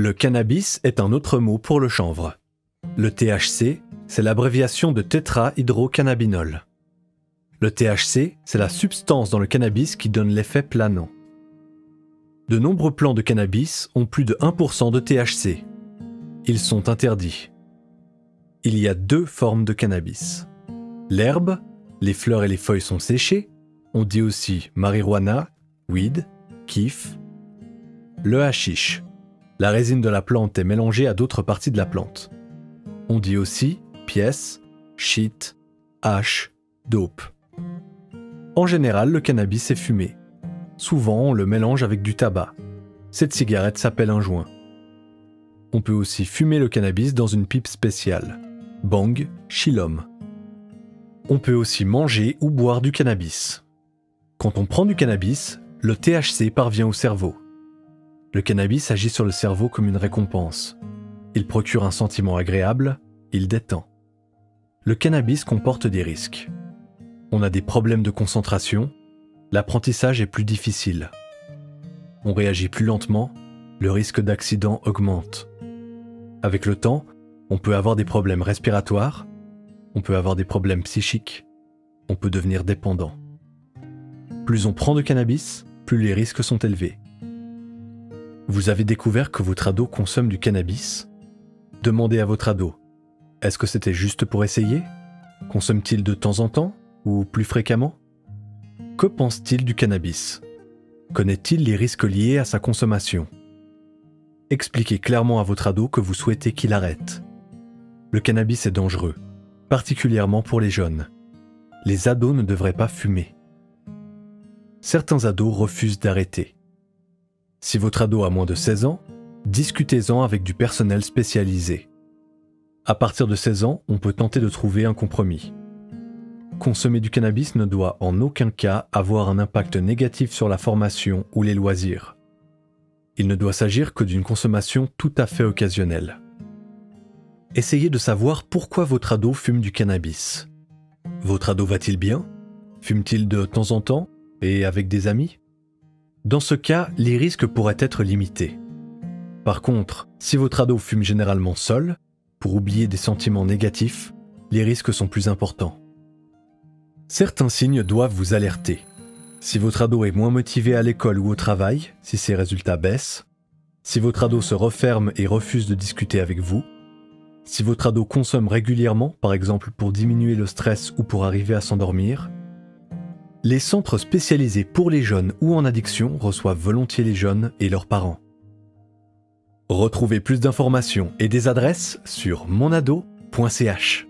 Le cannabis est un autre mot pour le chanvre. Le THC, c'est l'abréviation de tétrahydrocannabinol. Le THC, c'est la substance dans le cannabis qui donne l'effet planant. De nombreux plants de cannabis ont plus de 1% de THC. Ils sont interdits. Il y a deux formes de cannabis. L'herbe, les fleurs et les feuilles sont séchées, on dit aussi marijuana, weed, kiff. Le hashish, la résine de la plante est mélangée à d'autres parties de la plante. On dit aussi pièce, shit, hash, dope. En général, le cannabis est fumé. Souvent, on le mélange avec du tabac. Cette cigarette s'appelle un joint. On peut aussi fumer le cannabis dans une pipe spéciale, bang, chillum. On peut aussi manger ou boire du cannabis. Quand on prend du cannabis, le THC parvient au cerveau. Le cannabis agit sur le cerveau comme une récompense. Il procure un sentiment agréable, il détend. Le cannabis comporte des risques. On a des problèmes de concentration, l'apprentissage est plus difficile. On réagit plus lentement, le risque d'accident augmente. Avec le temps, on peut avoir des problèmes respiratoires, on peut avoir des problèmes psychiques, on peut devenir dépendant. Plus on prend de cannabis, plus les risques sont élevés. Vous avez découvert que votre ado consomme du cannabis? Demandez à votre ado, est-ce que c'était juste pour essayer? Consomme-t-il de temps en temps ou plus fréquemment? Que pense-t-il du cannabis? Connaît-il les risques liés à sa consommation? Expliquez clairement à votre ado que vous souhaitez qu'il arrête. Le cannabis est dangereux, particulièrement pour les jeunes. Les ados ne devraient pas fumer. Certains ados refusent d'arrêter. Si votre ado a moins de 16 ans, discutez-en avec du personnel spécialisé. À partir de 16 ans, on peut tenter de trouver un compromis. Consommer du cannabis ne doit en aucun cas avoir un impact négatif sur la formation ou les loisirs. Il ne doit s'agir que d'une consommation tout à fait occasionnelle. Essayez de savoir pourquoi votre ado fume du cannabis. Votre ado va-t-il bien? Fume-t-il de temps en temps et avec des amis? Dans ce cas, les risques pourraient être limités. Par contre, si votre ado fume généralement seul, pour oublier des sentiments négatifs, les risques sont plus importants. Certains signes doivent vous alerter. Si votre ado est moins motivé à l'école ou au travail, si ses résultats baissent, si votre ado se referme et refuse de discuter avec vous, si votre ado consomme régulièrement, par exemple pour diminuer le stress ou pour arriver à s'endormir, les centres spécialisés pour les jeunes ou en addiction reçoivent volontiers les jeunes et leurs parents. Retrouvez plus d'informations et des adresses sur monado.ch.